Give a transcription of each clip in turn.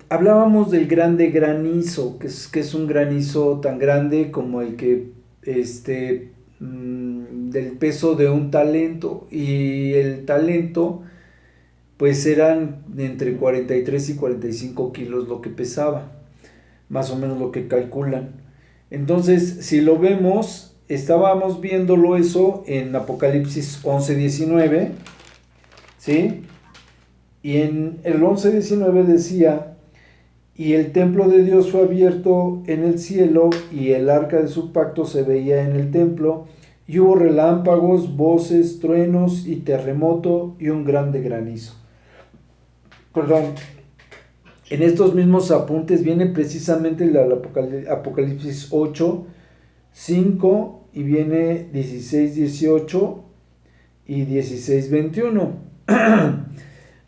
Hablábamos del grande granizo, que es un granizo tan grande como el que, del peso de un talento, y el talento, pues eran entre 43 y 45 kilos lo que pesaba, más o menos lo que calculan. Entonces, si lo vemos, estábamos viéndolo eso en Apocalipsis 11:19, ¿sí? Y en el 11:19 decía: y el templo de Dios fue abierto en el cielo, y el arca de su pacto se veía en el templo, y hubo relámpagos, voces, truenos y terremoto y un grande granizo. Perdón, en estos mismos apuntes viene precisamente el Apocalipsis 8, 5, y viene 16, 18 y 16, 21.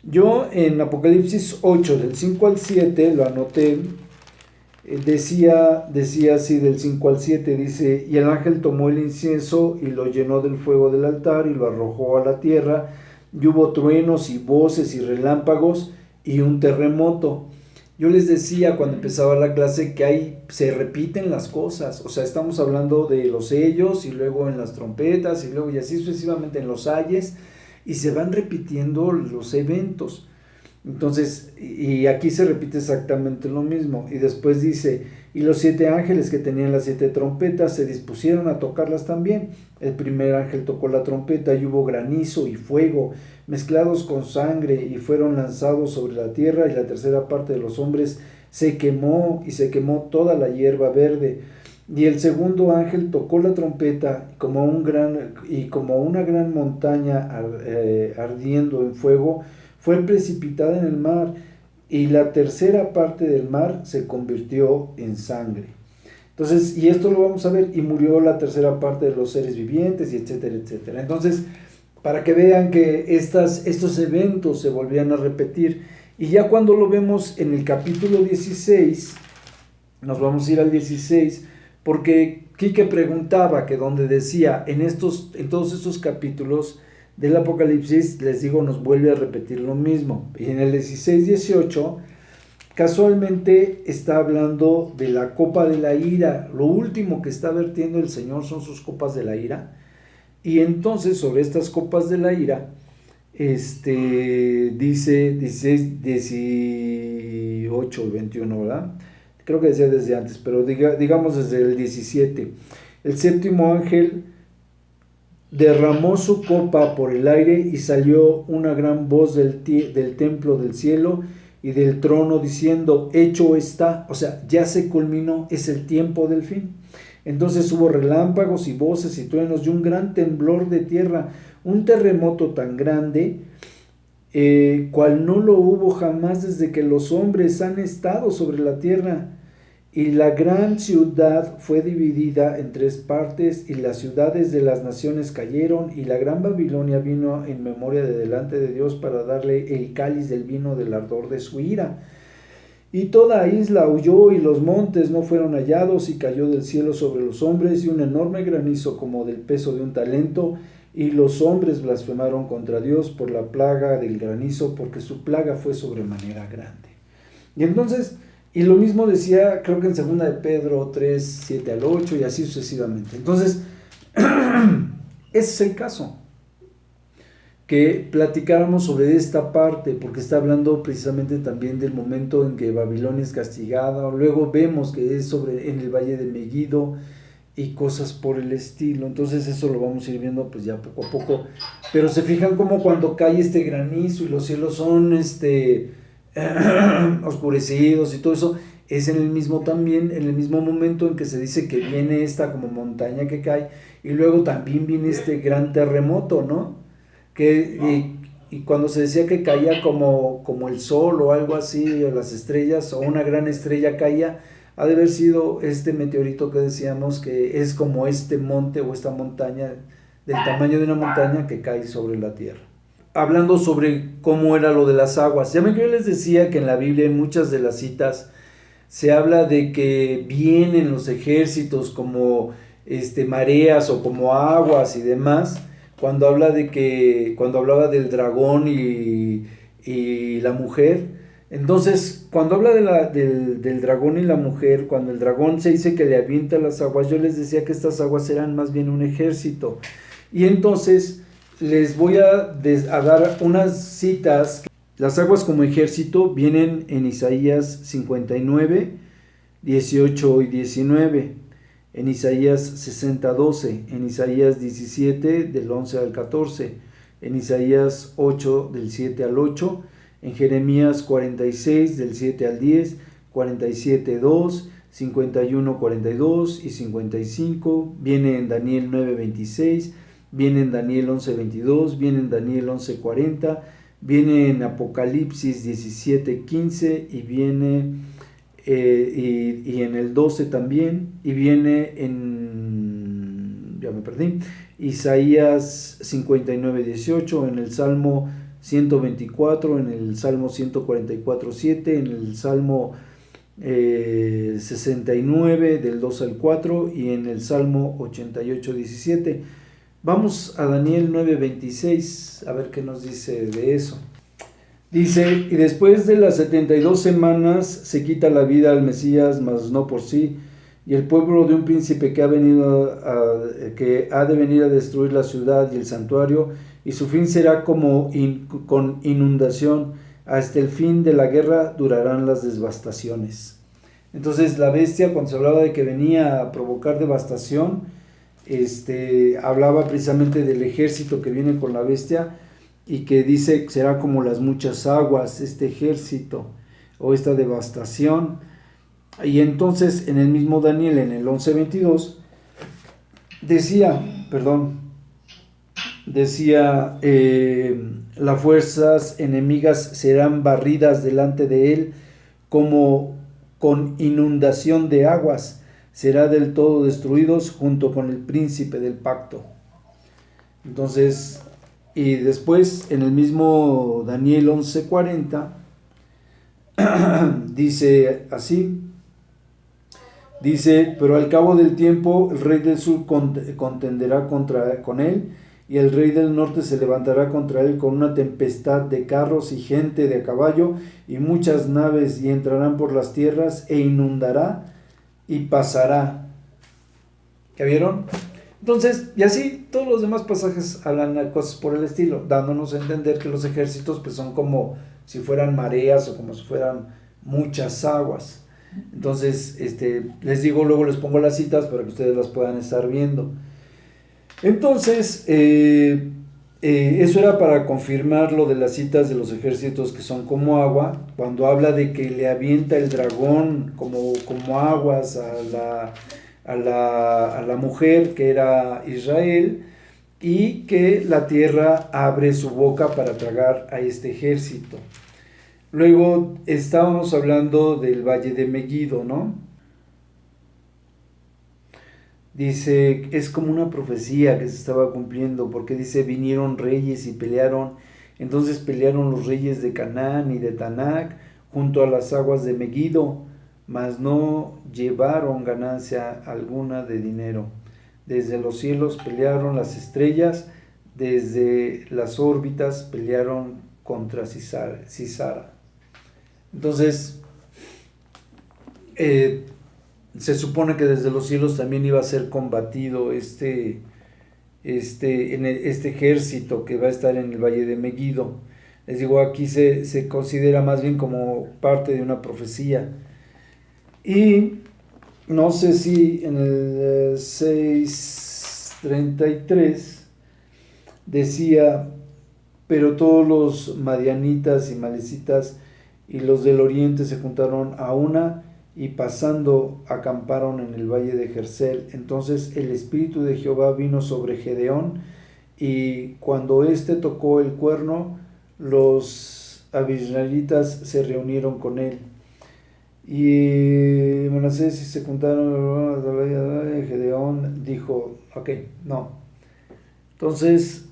Yo en Apocalipsis 8, del 5 al 7, lo anoté. Decía así del 5 al 7, dice: y el ángel tomó el incienso y lo llenó del fuego del altar y lo arrojó a la tierra, y hubo truenos y voces y relámpagos y un terremoto. Yo les decía cuando empezaba la clase que ahí se repiten las cosas, o sea, estamos hablando de los sellos y luego en las trompetas y luego y así sucesivamente en los ayes, y se van repitiendo los eventos. Entonces, y aquí se repite exactamente lo mismo. Y después dice: y los 7 ángeles que tenían las 7 trompetas se dispusieron a tocarlas también. El primer ángel tocó la trompeta, y hubo granizo y fuego mezclados con sangre, y fueron lanzados sobre la tierra, y la tercera parte de los hombres se quemó, y se quemó toda la hierba verde. Y el segundo ángel tocó la trompeta, y como una gran montaña ardiendo en fuego fue precipitada en el mar, y la tercera parte del mar se convirtió en sangre. Entonces, y esto lo vamos a ver: y murió la tercera parte de los seres vivientes, y etcétera, etcétera. Entonces, para que vean que estos eventos se volvían a repetir. Y ya cuando lo vemos en el capítulo 16, nos vamos a ir al 16, porque Quique preguntaba que donde decía en todos estos capítulos del Apocalipsis, les digo, nos vuelve a repetir lo mismo. Y en el 16-18, casualmente está hablando de la copa de la ira. Lo último que está vertiendo el Señor son sus copas de la ira. Y entonces, sobre estas copas de la ira, dice 16, 18, 21, ¿verdad? Creo que decía desde antes, pero digamos desde el 17. El séptimo ángel derramó su copa por el aire, y salió una gran voz del templo del cielo y del trono diciendo: hecho está. O sea, ya se culminó, es el tiempo del fin. Entonces hubo relámpagos y voces y truenos y un gran temblor de tierra, un terremoto tan grande cual no lo hubo jamás desde que los hombres han estado sobre la tierra. Y la gran ciudad fue dividida en 3 partes, y las ciudades de las naciones cayeron, y la gran Babilonia vino en memoria de delante de Dios para darle el cáliz del vino del ardor de su ira. Y toda isla huyó, y los montes no fueron hallados, y cayó del cielo sobre los hombres, y un enorme granizo como del peso de un talento, y los hombres blasfemaron contra Dios por la plaga del granizo, porque su plaga fue sobremanera grande. Y entonces, y lo mismo decía, creo que en 2 de Pedro 3, 7 al 8, y así sucesivamente. Entonces, ese es el caso, que platicáramos sobre esta parte, porque está hablando precisamente también del momento en que Babilonia es castigada. Luego vemos que es en el valle de Megiddo y cosas por el estilo. Entonces eso lo vamos a ir viendo pues ya poco a poco. Pero se fijan como cuando cae este granizo y los cielos son oscurecidos y todo eso, es en el mismo momento en que se dice que viene esta como montaña que cae, y luego también viene este gran terremoto, ¿no? Y cuando se decía que caía como el sol o algo así, o las estrellas, o una gran estrella caía, ha de haber sido este meteorito que decíamos que es como este monte o esta montaña, del tamaño de una montaña, que cae sobre la tierra. Hablando sobre cómo era lo de las aguas, ya ven que yo les decía que en la Biblia, en muchas de las citas, se habla de que vienen los ejércitos como mareas o como aguas y demás, cuando hablaba del dragón y la mujer. Entonces, cuando habla del dragón y la mujer, cuando el dragón se dice que le avienta las aguas, yo les decía que estas aguas eran más bien un ejército. Y entonces les voy a dar unas citas. Las aguas como ejército vienen en Isaías 59, 18 y 19, en Isaías 60, 12, en Isaías 17, del 11 al 14, en Isaías 8, del 7 al 8, en Jeremías 46, del 7 al 10, 47, 2, 51, 42 y 55, viene en Daniel 9, 26, viene en Daniel 11, 22, viene en Daniel 11, 40, viene en Apocalipsis 17, 15 y viene y en el 12 también, y viene en, ya me perdí, Isaías 59, 18, en el Salmo 124, en el Salmo 144, 7, en el Salmo 69 del 2 al 4 y en el Salmo 88, 17. Vamos a Daniel 9, 26, a ver qué nos dice de eso. Dice, y después de las 72 semanas se quita la vida al Mesías, mas no por sí, y el pueblo de un príncipe que ha de venir a destruir la ciudad y el santuario, y su fin será como con inundación, hasta el fin de la guerra durarán las devastaciones. Entonces la bestia, cuando se hablaba de que venía a provocar devastación, hablaba precisamente del ejército que viene con la bestia, y que dice que será como las muchas aguas, este ejército o esta devastación. Y entonces en el mismo Daniel, en el 11:22, decía, las fuerzas enemigas serán barridas delante de él como con inundación de aguas, será del todo destruidos junto con el príncipe del pacto. Entonces, y después en el mismo Daniel 11:40 dice así, dice, pero al cabo del tiempo el rey del sur contenderá con él, y el rey del norte se levantará contra él con una tempestad de carros y gente de a caballo y muchas naves, y entrarán por las tierras e inundará y pasará. ¿Ya vieron? Entonces, y así todos los demás pasajes hablan de cosas por el estilo, dándonos a entender que los ejércitos pues son como si fueran mareas o como si fueran muchas aguas. Entonces, les digo, luego les pongo las citas para que ustedes las puedan estar viendo. Entonces, eso era para confirmar lo de las citas de los ejércitos que son como agua, cuando habla de que le avienta el dragón como aguas a la mujer que era Israel, y que la tierra abre su boca para tragar a este ejército. Luego estábamos hablando del valle de Megiddo, ¿no? Dice, es como una profecía que se estaba cumpliendo, porque dice, vinieron reyes y pelearon, entonces pelearon los reyes de Canaán y de Tanac junto a las aguas de Megiddo, mas no llevaron ganancia alguna de dinero. Desde los cielos pelearon las estrellas, desde las órbitas pelearon contra Sisara. Entonces, se supone que desde los cielos también iba a ser combatido este ejército que va a estar en el valle de Megiddo. Les digo, aquí se considera más bien como parte de una profecía. Y no sé si en el 6:33 decía, pero todos los madianitas y malecitas y los del oriente se juntaron a una, y pasando acamparon en el valle de Jerzel. Entonces el espíritu de Jehová vino sobre Gedeón, y cuando éste tocó el cuerno, los abisraelitas se reunieron con él. Y Manasés y se juntaron, Gedeón dijo, ok, no. Entonces,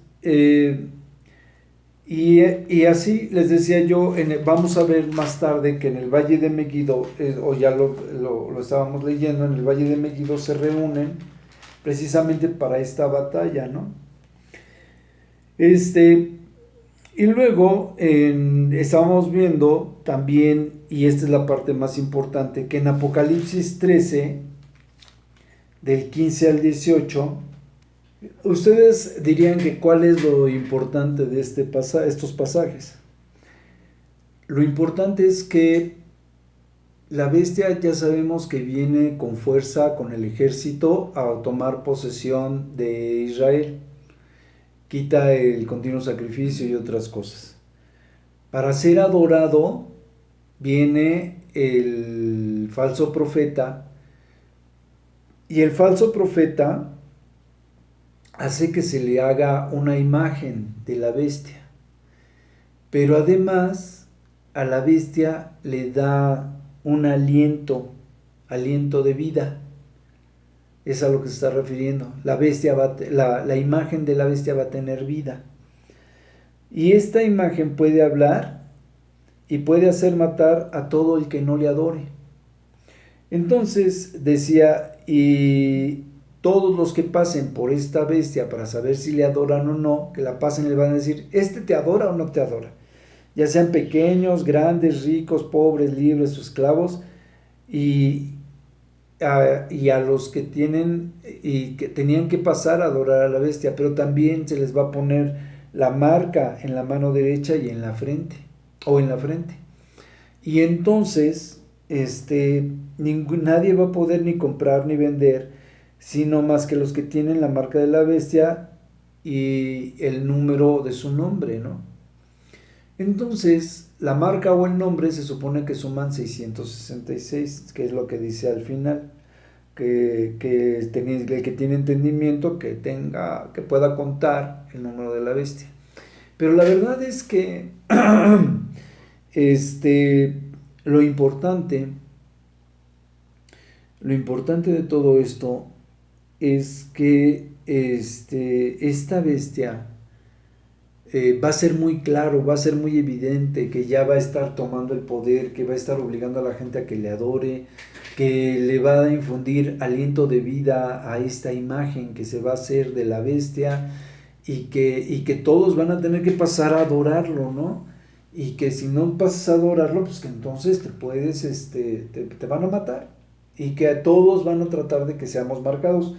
y así les decía yo, vamos a ver más tarde que en el valle de Megiddo, o ya lo estábamos leyendo, en el valle de Megiddo se reúnen precisamente para esta batalla, ¿no? Y luego estábamos viendo también, y esta es la parte más importante, que en Apocalipsis 13, del 15 al 18, ustedes dirían que cuál es lo importante de estos pasajes. Lo importante es que la bestia ya sabemos que viene con fuerza, con el ejército, a tomar posesión de Israel. Quita el continuo sacrificio y otras cosas. Para ser adorado viene el falso profeta, y el falso profeta hace que se le haga una imagen de la bestia, pero además a la bestia le da un aliento de vida. Es a lo que se está refiriendo. La imagen de la bestia va a tener vida. Y esta imagen puede hablar y puede hacer matar a todo el que no le adore. Entonces decía, y todos los que pasen por esta bestia para saber si le adoran o no, que la pasen, le van a decir, ¿este te adora o no te adora? Ya sean pequeños, grandes, ricos, pobres, libres o esclavos, y a los que tienen y que tenían que pasar a adorar a la bestia, pero también se les va a poner la marca en la mano derecha y en la frente, o en la frente. Y entonces nadie va a poder ni comprar ni vender, sino más que los que tienen la marca de la bestia y el número de su nombre, ¿no? Entonces, la marca o el nombre se supone que suman 666, que es lo que dice al final, que el que tiene entendimiento que pueda contar el número de la bestia. Pero la verdad es que lo importante de todo esto es que esta bestia va a ser muy claro, va a ser muy evidente que ya va a estar tomando el poder, que va a estar obligando a la gente a que le adore, que le va a infundir aliento de vida a esta imagen que se va a hacer de la bestia, y que todos van a tener que pasar a adorarlo, ¿no? Y que si no pasas a adorarlo, pues que entonces te van a matar, y que a todos van a tratar de que seamos marcados.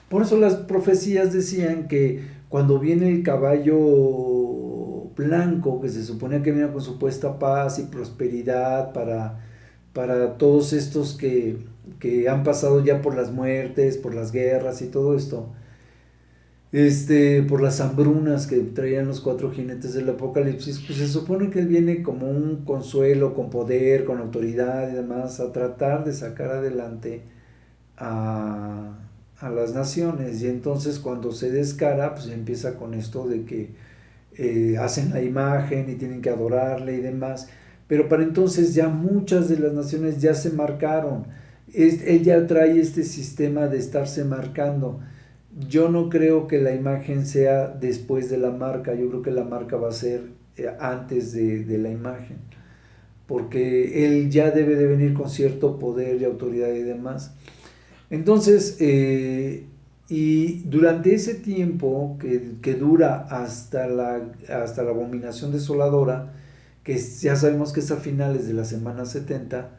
Por eso las profecías decían que cuando viene el caballo blanco, que se suponía que viene con supuesta paz y prosperidad para todos estos que han pasado ya por las muertes, por las guerras y todo esto, por las hambrunas que traían los 4 jinetes del Apocalipsis, pues se supone que él viene como un consuelo, con poder, con autoridad y demás, a tratar de sacar adelante a las naciones. Y entonces cuando se descara, pues empieza con esto de que hacen la imagen y tienen que adorarle y demás, pero para entonces ya muchas de las naciones ya se marcaron. Él ya trae este sistema de estarse marcando. Yo no creo que la imagen sea después de la marca, yo creo que la marca va a ser antes de la imagen, porque él ya debe de venir con cierto poder y autoridad y demás. Entonces, y durante ese tiempo que dura hasta la abominación desoladora, que ya sabemos que es a finales de la semana 70,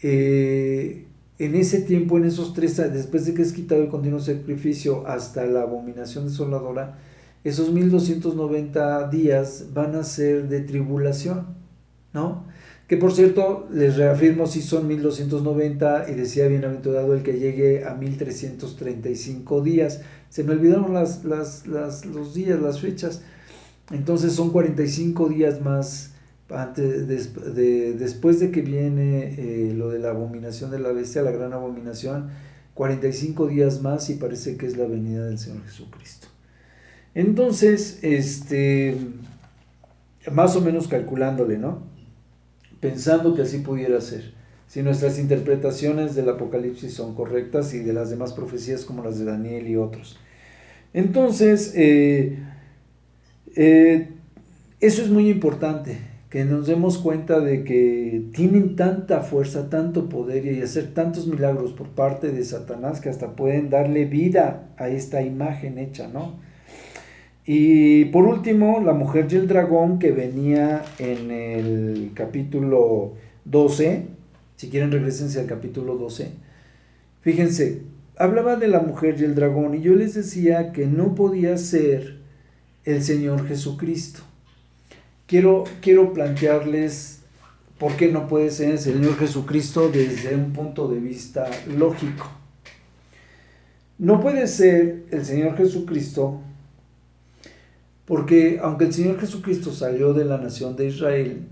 en ese tiempo, en esos 3 años, después de que es quitado el continuo sacrificio hasta la abominación desoladora, esos 1290 días van a ser de tribulación, ¿no? Que por cierto, les reafirmo, si son 1290, y decía bienaventurado el que llegue a 1335 días. Se me olvidaron los días, las fechas. Entonces son 45 días más después de que viene lo de la abominación de la bestia, la gran abominación, 45 días más, y parece que es la venida del Señor Jesucristo. Entonces, más o menos calculándole, ¿no? Pensando que así pudiera ser, si nuestras interpretaciones del Apocalipsis son correctas y de las demás profecías como las de Daniel y otros. Entonces, eso es muy importante, que nos demos cuenta de que tienen tanta fuerza, tanto poder y hacer tantos milagros por parte de Satanás, que hasta pueden darle vida a esta imagen hecha, ¿no? Y por último, la mujer y el dragón, que venía en el capítulo 12. Si quieren, regresense al capítulo 12. Fíjense, hablaba de la mujer y el dragón, y yo les decía que no podía ser el Señor Jesucristo. Quiero plantearles por qué no puede ser el Señor Jesucristo desde un punto de vista lógico. No puede ser el Señor Jesucristo porque aunque el Señor Jesucristo salió de la nación de Israel,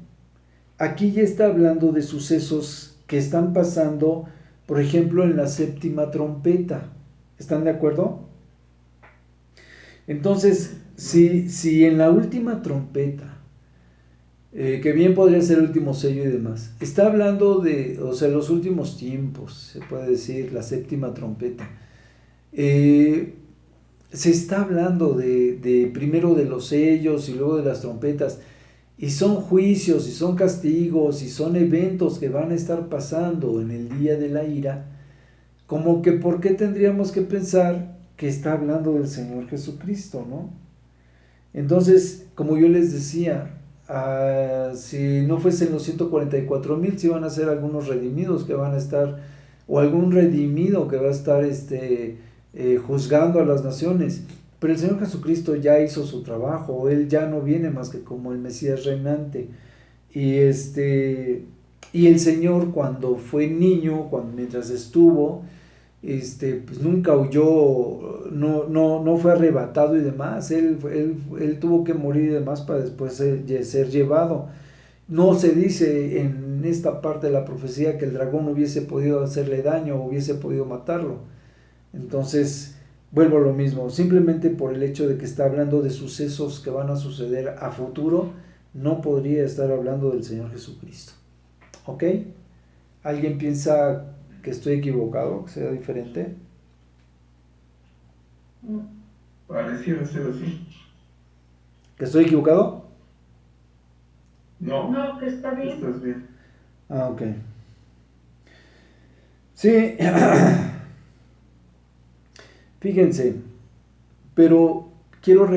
aquí ya está hablando de sucesos que están pasando, por ejemplo, en la séptima trompeta. ¿Están de acuerdo? Entonces, si en la última trompeta, que bien podría ser el último sello y demás, está hablando de, o sea, los últimos tiempos, se puede decir, la séptima trompeta, se está hablando de primero de los sellos y luego de las trompetas, y son juicios y son castigos y son eventos que van a estar pasando en el día de la ira. Como que ¿por qué tendríamos que pensar que está hablando del Señor Jesucristo, no? Entonces, como yo les decía, si no fuesen los 144,000, si van a ser algunos redimidos que van a estar, o algún redimido que va a estar juzgando a las naciones. Pero el Señor Jesucristo ya hizo su trabajo, Él ya no viene más que como el Mesías reinante. Y el Señor, cuando fue niño, mientras estuvo, pues nunca huyó, no fue arrebatado y demás. Él tuvo que morir y demás para después ser llevado. No se dice en esta parte de la profecía que el dragón hubiese podido hacerle daño o hubiese podido matarlo. Entonces, vuelvo a lo mismo, simplemente por el hecho de que está hablando de sucesos que van a suceder a futuro, no podría estar hablando del Señor Jesucristo. ¿Ok? ¿Alguien piensa que estoy equivocado, que sea diferente? Pareciera ser así. ¿Que estoy equivocado? No, que está bien. Estás bien. Ok. Sí. Fíjense, pero quiero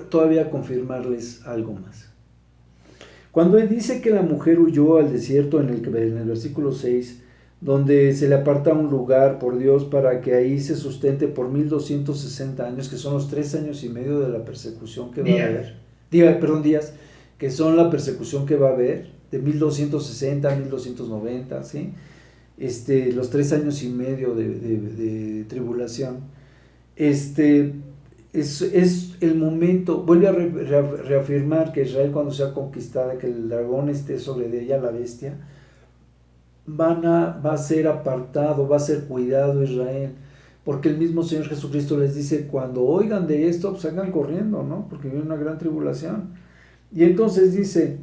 todavía confirmarles algo más. Cuando dice que la mujer huyó al desierto en el versículo 6, donde se le aparta un lugar por Dios para que ahí se sustente por 1260 años, que son los 3 años y medio de la persecución que va a haber. Días, que son la persecución que va a haber, de 1260 a 1290, ¿sí? Los 3 años y medio de tribulación. Es el momento, vuelve a reafirmar que Israel, cuando sea conquistada, que el dragón esté sobre de ella, la bestia, va a ser apartado, va a ser cuidado Israel, porque el mismo Señor Jesucristo les dice, cuando oigan de esto, pues salgan corriendo, ¿no? Porque viene una gran tribulación. Y entonces dice,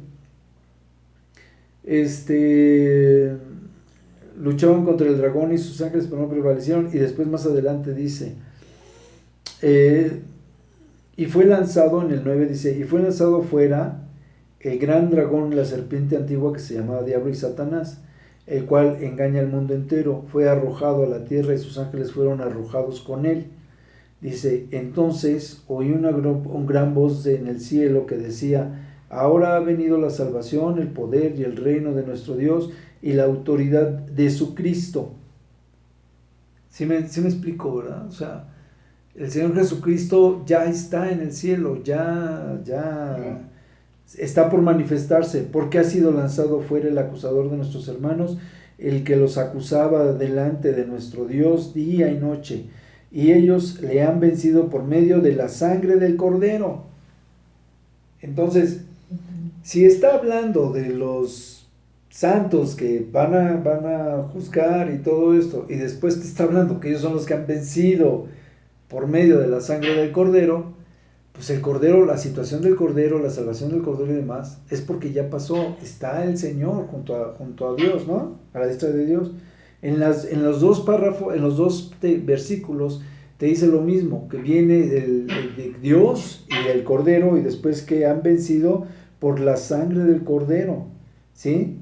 luchaban contra el dragón y sus ángeles, pero no prevalecieron. Y después más adelante dice, y fue lanzado, en el 9 dice, y fue lanzado fuera el gran dragón, la serpiente antigua que se llamaba Diablo y Satanás, el cual engaña al mundo entero. Fue arrojado a la tierra y sus ángeles fueron arrojados con él. Dice, entonces oí una gran voz en el cielo que decía, ahora ha venido la salvación, el poder y el reino de nuestro Dios y la autoridad de su Cristo. ¿Sí me explico, verdad? O sea, el Señor Jesucristo ya está en el cielo, ya está por manifestarse, porque ha sido lanzado fuera el acusador de nuestros hermanos, el que los acusaba delante de nuestro Dios día y noche, y ellos le han vencido por medio de la sangre del Cordero. Entonces, si está hablando de los santos que van a juzgar y todo esto, y después te está hablando que ellos son los que han vencido por medio de la sangre del Cordero, pues el Cordero, la situación del Cordero, la salvación del Cordero y demás, es porque ya pasó, está el Señor junto a Dios, ¿no? A la diestra de Dios. En los dos párrafos, en los dos versículos, te dice lo mismo, que viene de Dios y del Cordero, y después que han vencido por la sangre del Cordero, ¿sí?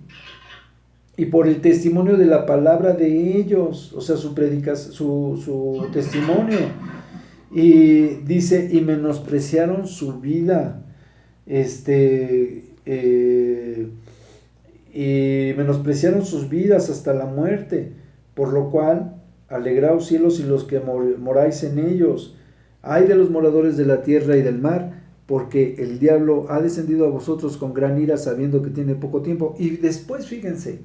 Y por el testimonio de la palabra de ellos, o sea, su testimonio. Y dice, y menospreciaron su vida, y menospreciaron sus vidas hasta la muerte, por lo cual, alegraos cielos y los que moráis en ellos. Ay de los moradores de la tierra y del mar, porque el diablo ha descendido a vosotros con gran ira, sabiendo que tiene poco tiempo. Y después, fíjense,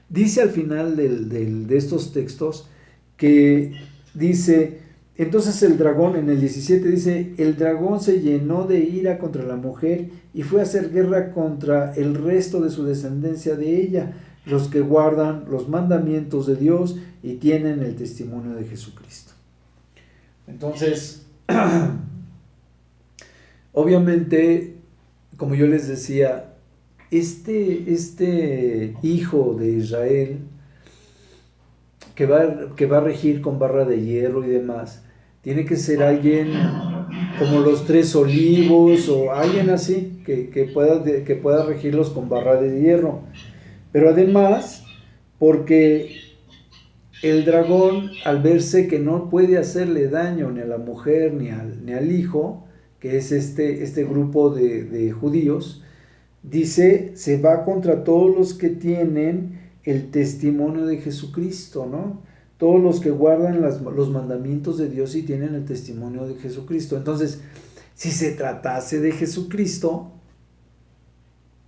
dice al final de estos textos, que dice, entonces el dragón, en el 17 dice, el dragón se llenó de ira contra la mujer y fue a hacer guerra contra el resto de su descendencia de ella, los que guardan los mandamientos de Dios y tienen el testimonio de Jesucristo. Entonces, obviamente, como yo les decía, este hijo de Israel que va a regir con barra de hierro y demás, tiene que ser alguien como los 3 olivos o alguien así que pueda regirlos con barra de hierro. Pero además, porque el dragón, al verse que no puede hacerle daño ni a la mujer ni al hijo, que es este grupo de judíos, dice, se va contra todos los que tienen el testimonio de Jesucristo, ¿no? Todos los que guardan los mandamientos de Dios y tienen el testimonio de Jesucristo. Entonces, si se tratase de Jesucristo,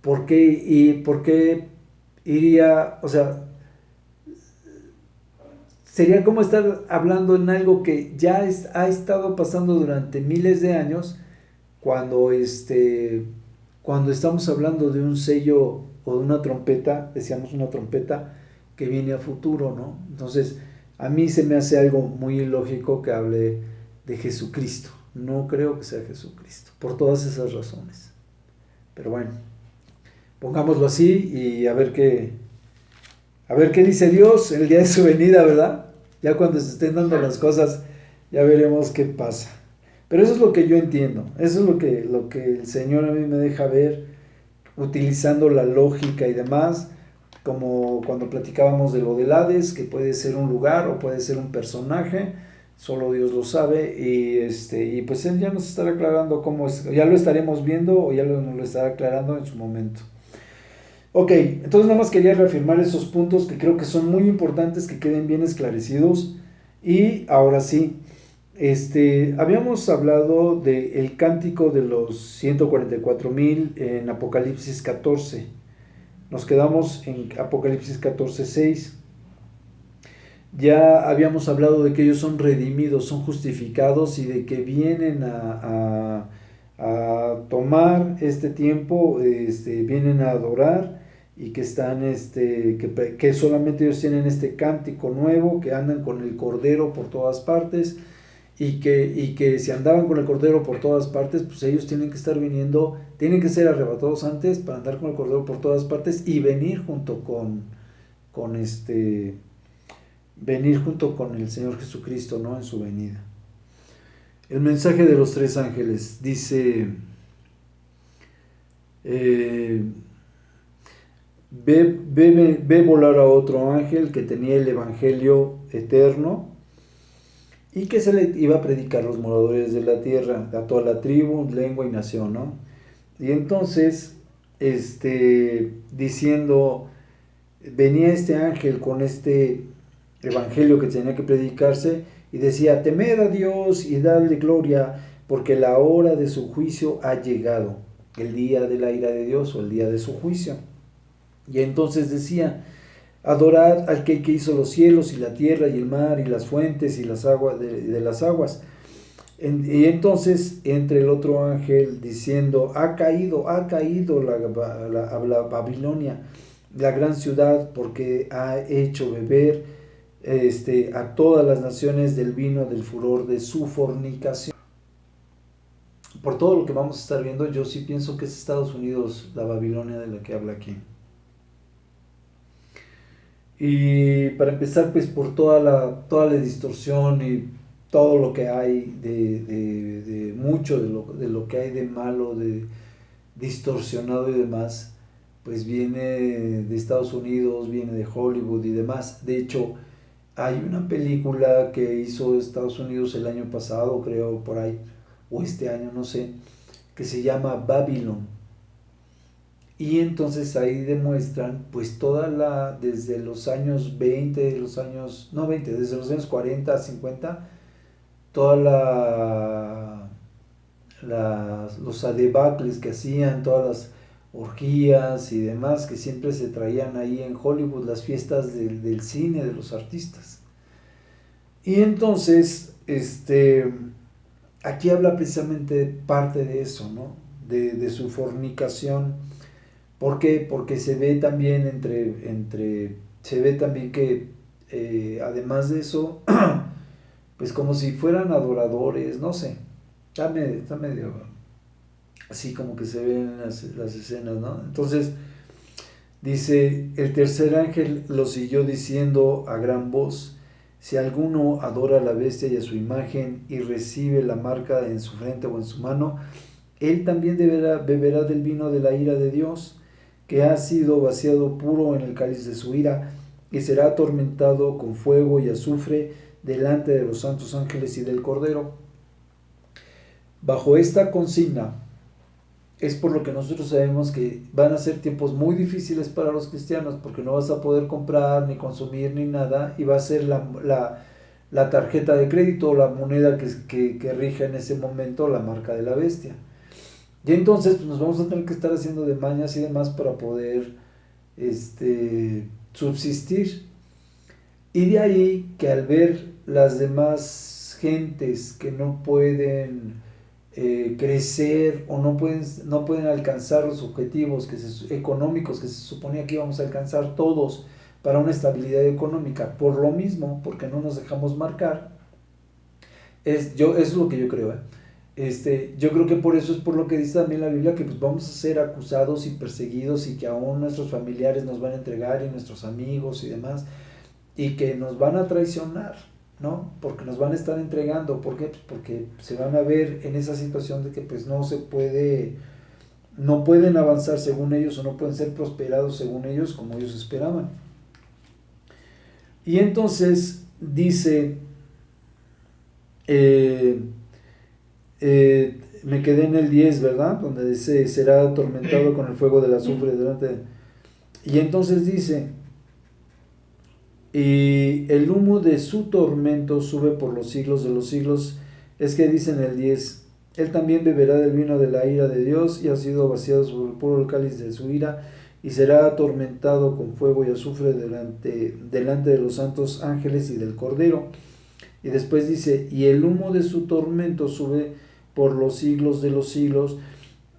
¿por qué iría, o sea, sería como estar hablando en algo que ya ha estado pasando durante miles de años, cuando estamos hablando de un sello o de una trompeta, decíamos una trompeta que viene a futuro, ¿no? Entonces, a mí se me hace algo muy ilógico que hable de Jesucristo. No creo que sea Jesucristo, por todas esas razones. Pero bueno, pongámoslo así y a ver qué dice Dios el día de su venida, ¿verdad? Ya cuando se estén dando las cosas, ya veremos qué pasa. Pero eso es lo que yo entiendo, eso es lo que el Señor a mí me deja ver, utilizando la lógica y demás, como cuando platicábamos de lo del Hades, que puede ser un lugar o puede ser un personaje, solo Dios lo sabe, y pues Él ya nos estará aclarando cómo es, ya lo estaremos viendo o ya nos lo estará aclarando en su momento. Ok, entonces nada más quería reafirmar esos puntos que creo que son muy importantes que queden bien esclarecidos. Y ahora sí, habíamos hablado del cántico de los 144,000 en Apocalipsis 14. Nos quedamos en Apocalipsis 14:6. Ya habíamos hablado de que ellos son redimidos, son justificados y de que vienen a tomar este tiempo, vienen a adorar y que están, que solamente ellos tienen este cántico nuevo, que andan con el Cordero por todas partes y que si andaban con el Cordero por todas partes, pues ellos tienen que estar viniendo, tienen que ser arrebatados antes para andar con el Cordero por todas partes y venir junto venir junto con el Señor Jesucristo, ¿no? En su venida. El mensaje de los 3 ángeles dice, ve volar a otro ángel que tenía el evangelio eterno y que se le iba a predicar a los moradores de la tierra, a toda la tribu, lengua y nación, ¿no? Y entonces, diciendo, venía este ángel con este evangelio que tenía que predicarse y decía, temed a Dios y dadle gloria, porque la hora de su juicio ha llegado, el día de la ira de Dios o el día de su juicio. Y entonces decía, adorad al que hizo los cielos y la tierra y el mar y las fuentes y las aguas de las aguas. Y entonces entre el otro ángel diciendo, ha caído la Babilonia, la gran ciudad, porque ha hecho beber a todas las naciones del vino del furor de su fornicación. Por todo lo que vamos a estar viendo, yo sí pienso que es Estados Unidos la Babilonia de la que habla aquí. Y para empezar, pues por toda la distorsión y todo lo que hay de mucho de lo que hay de malo, de distorsionado y demás, pues viene de Estados Unidos, viene de Hollywood y demás. De hecho, Hay una película que hizo Estados Unidos el año pasado, creo, por ahí, o este año, no sé, que se llama Babylon. Y entonces ahí demuestran pues desde los años 20, no 20, desde los años 40, 50, toda los adebacles que hacían, todas las orgías y demás que siempre se traían ahí en Hollywood, las fiestas del cine, de los artistas. Y entonces, aquí habla precisamente parte de eso, ¿no? De su fornicación. ¿Por qué? Porque se ve también se ve también que además de eso, pues como si fueran adoradores, no sé, está medio así como que se ven las escenas, ¿no? Entonces dice, el tercer ángel lo siguió diciendo a gran voz, si alguno adora a la bestia y a su imagen y recibe la marca en su frente o en su mano, él también beberá del vino de la ira de Dios, que ha sido vaciado puro en el cáliz de su ira, y será atormentado con fuego y azufre delante de los santos ángeles y del Cordero. Bajo esta consigna es por lo que nosotros sabemos que van a ser tiempos muy difíciles para los cristianos, porque no vas a poder comprar ni consumir ni nada, y va a ser la tarjeta de crédito o la moneda que rija en ese momento la marca de la bestia. Y entonces pues, nos vamos a tener que estar haciendo de mañas y demás para poder subsistir. Y de ahí que al ver las demás gentes que no pueden crecer o no pueden alcanzar los objetivos económicos que se suponía que íbamos a alcanzar todos para una estabilidad económica, por lo mismo, porque no nos dejamos marcar, eso es lo que yo creo, yo creo que por eso es por lo que dice también la Biblia, que pues vamos a ser acusados y perseguidos y que aún nuestros familiares nos van a entregar y nuestros amigos y demás, y que nos van a traicionar, ¿no? Porque nos van a estar entregando. ¿Por qué? Pues porque se van a ver en esa situación de que pues no pueden avanzar según ellos o no pueden ser prosperados según ellos como ellos esperaban. Y entonces dice, me quedé en el 10, ¿verdad? Donde dice, será atormentado con el fuego del azufre delante de... Y entonces dice, y el humo de su tormento sube por los siglos de los siglos. Es que dice en el 10, él también beberá del vino de la ira de Dios y ha sido vaciado sobre el puro cáliz de su ira y será atormentado con fuego y azufre delante de los santos ángeles y del Cordero. Y después dice, y el humo de su tormento sube por los siglos de los siglos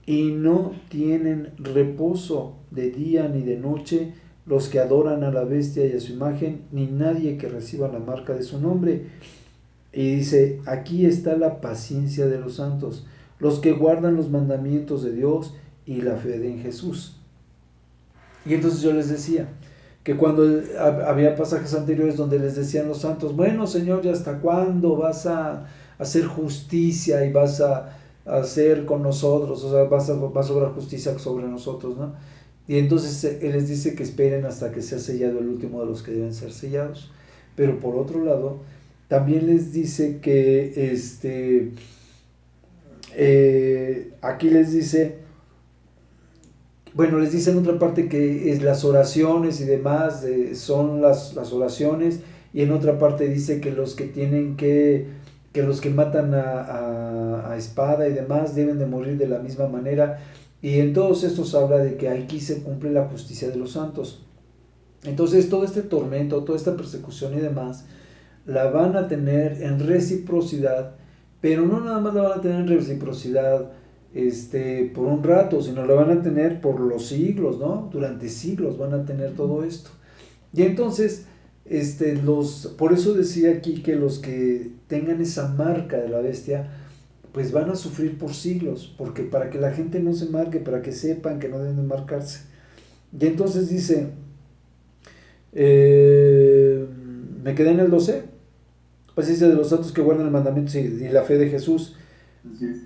y no tienen reposo de día ni de noche los que adoran a la bestia y a su imagen, ni nadie que reciba la marca de su nombre. Y dice, aquí está la paciencia de los santos, los que guardan los mandamientos de Dios y la fe en Jesús. Y entonces yo les decía que cuando había pasajes anteriores donde les decían los santos, bueno Señor, ¿y hasta cuándo vas a hacer justicia y vas a hacer con nosotros? O sea, vas a obrar justicia sobre nosotros, ¿no? Y entonces Él les dice que esperen hasta que sea sellado el último de los que deben ser sellados. Pero por otro lado, también les dice que aquí les dice, bueno, les dice en otra parte que es las oraciones y demás son las oraciones, y en otra parte dice que los que los que matan a espada y demás deben de morir de la misma manera. Y en todos estos habla de que aquí se cumple la justicia de los santos. Entonces todo este tormento, toda esta persecución y demás, la van a tener en reciprocidad, pero no nada más la van a tener en reciprocidad por un rato, sino la van a tener por los siglos, ¿no? Durante siglos van a tener todo esto. Y entonces, por eso decía aquí que los que tengan esa marca de la bestia, pues van a sufrir por siglos, porque para que la gente no se marque, para que sepan que no deben de marcarse. Y entonces dice, me quedé en el 12, pues dice de los santos que guardan el mandamiento y la fe de Jesús.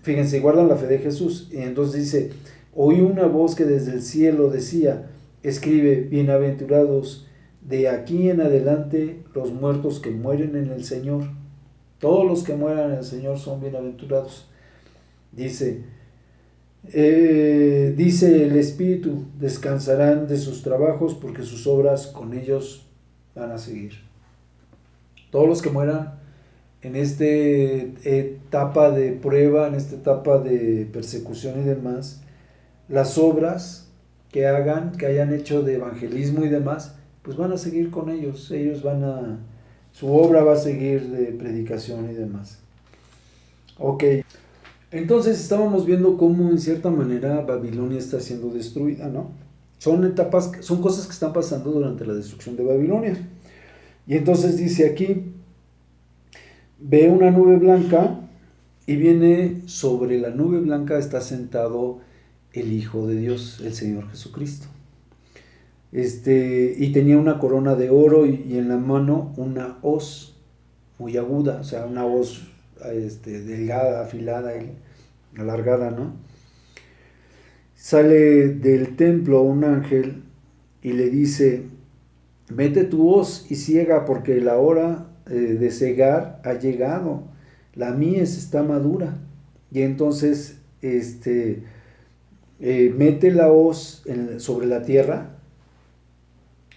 Fíjense, guardan la fe de Jesús. Y entonces dice, oí una voz que desde el cielo decía, escribe, bienaventurados de aquí en adelante los muertos que mueren en el Señor, todos los que mueran en el Señor son bienaventurados. Dice el Espíritu, descansarán de sus trabajos porque sus obras con ellos van a seguir. Todos los que mueran en esta etapa de prueba, en esta etapa de persecución y demás, las obras que hayan hecho de evangelismo y demás, pues van a seguir con ellos. Su obra va a seguir de predicación y demás. Ok. Entonces estábamos viendo cómo en cierta manera Babilonia está siendo destruida, ¿no? Son cosas que están pasando durante la destrucción de Babilonia. Y entonces dice aquí, ve una nube blanca y viene sobre la nube blanca está sentado el Hijo de Dios, el Señor Jesucristo. Y tenía una corona de oro y en la mano una hoz muy aguda, o sea, una hoz delgada, afilada y alargada, ¿no? Sale del templo un ángel y le dice, mete tu hoz y ciega porque la hora de cegar ha llegado, la mies está madura. Y entonces mete la hoz sobre la tierra.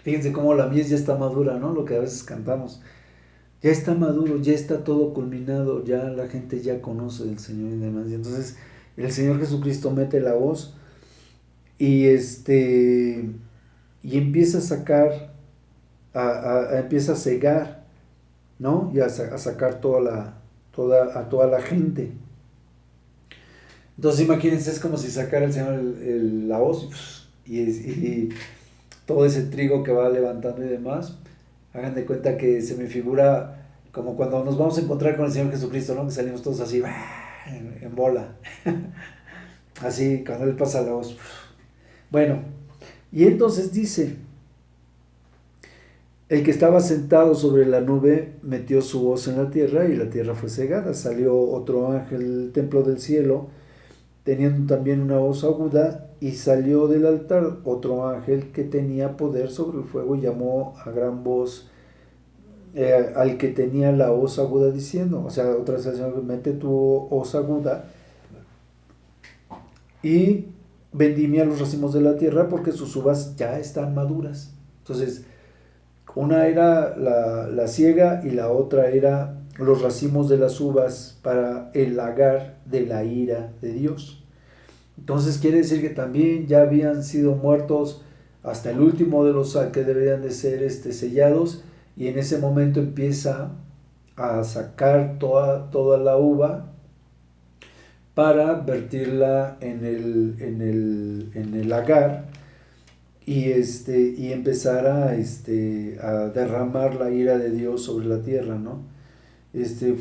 Fíjense cómo la mies ya está madura, ¿no? Lo que a veces cantamos. Ya está maduro, ya está todo culminado, ya la gente ya conoce del Señor y demás. Y entonces el Señor Jesucristo mete la hoz y empieza a sacar, empieza a cegar, ¿no? Y a sacar a toda la gente. Entonces imagínense, es como si sacara el Señor la hoz y todo ese trigo que va levantando y demás. Hagan de cuenta que se me figura como cuando nos vamos a encontrar con el Señor Jesucristo, ¿no? Que salimos todos así, en bola. Así, cuando Él pasa la hoz. Bueno, y entonces dice, el que estaba sentado sobre la nube metió su hoz en la tierra y la tierra fue cegada. Salió otro ángel del templo del cielo, teniendo también una hoz aguda, y salió del altar otro ángel que tenía poder sobre el fuego y llamó a gran voz al que tenía la hoz aguda diciendo, o sea, otra vez el Señor, mete tu hoz aguda y vendimia los racimos de la tierra porque sus uvas ya están maduras. Entonces, una era la siega y la otra era los racimos de las uvas para el lagar de la ira de Dios. Entonces quiere decir que también ya habían sido muertos hasta el último de los que deberían de ser sellados, y en ese momento empieza a sacar toda la uva para vertirla en el lagar y empezar a derramar la ira de Dios sobre la tierra, ¿no? Dice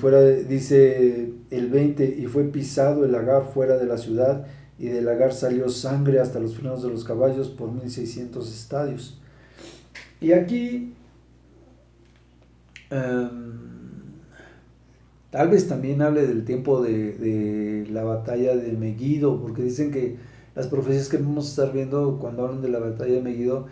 el 20, y fue pisado el lagar fuera de la ciudad, y del lagar salió sangre hasta los frenos de los caballos por 1600 estadios. Y aquí tal vez también hable del tiempo de la batalla de Megiddo, porque dicen que las profecías que vamos a estar viendo cuando hablan de la batalla de Megiddo,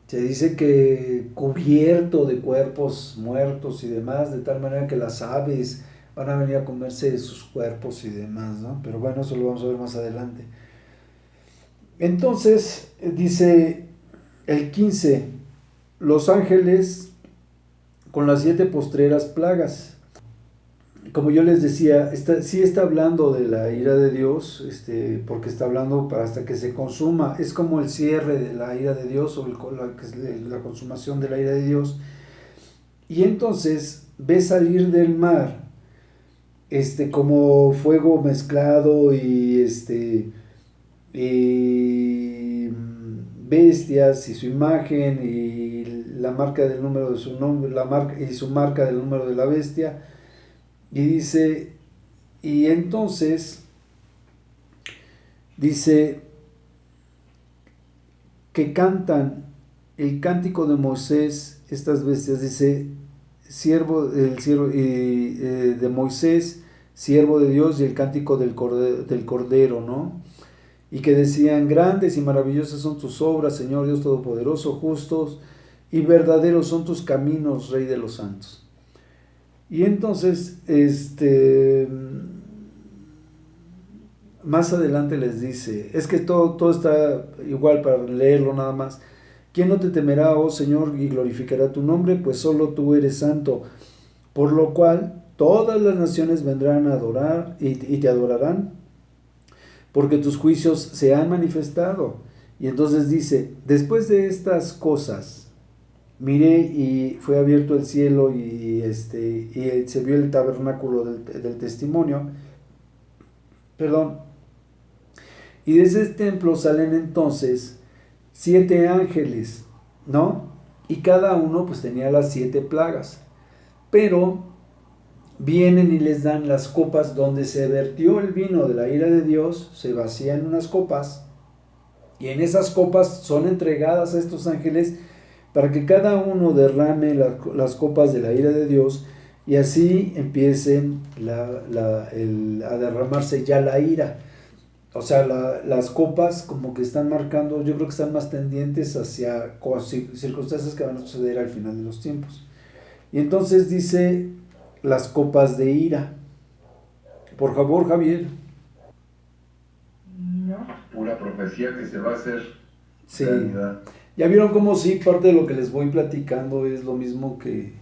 se dice que cubierto de cuerpos muertos y demás, de tal manera que las aves van a venir a comerse sus cuerpos y demás, ¿no? Pero bueno, eso lo vamos a ver más adelante. Entonces, dice el 15, los ángeles con las 7 postreras plagas. Como yo les decía, sí está hablando de la ira de Dios, porque está hablando para hasta que se consuma. Es como el cierre de la ira de Dios, o la consumación de la ira de Dios. Y entonces ve salir del mar como fuego mezclado y bestias y su imagen y la marca del número de su nombre, y su marca del número de la bestia. Y dice, y entonces dice que cantan el cántico de Moisés, estas bestias, dice, de Moisés, siervo de Dios, y el cántico del Cordero, ¿no? Y que decían, grandes y maravillosas son tus obras, Señor Dios Todopoderoso, justos y verdaderos son tus caminos, Rey de los santos. Y entonces, más adelante les dice, es que todo está igual para leerlo nada más. ¿Quién no te temerá, oh Señor, y glorificará tu nombre? Pues solo tú eres santo, por lo cual todas las naciones vendrán a adorar y te adorarán, porque tus juicios se han manifestado. Y entonces dice, después de estas cosas, miré y fue abierto el cielo y se vio el tabernáculo del testimonio. Perdón. Y desde el templo salen entonces 7 ángeles, ¿no? Y cada uno pues tenía las 7 plagas. Pero vienen y les dan las copas donde se vertió el vino de la ira de Dios, se vacían unas copas, y en esas copas son entregadas a estos ángeles para que cada uno derrame las copas de la ira de Dios, y así empiecen a derramarse ya la ira. O sea, las copas como que están marcando, yo creo que están más tendientes hacia circunstancias que van a suceder al final de los tiempos. Y entonces dice las copas de ira. Por favor, Javier. No. Pura profecía que se va a hacer realidad. Ya vieron cómo sí, parte de lo que les voy platicando es lo mismo que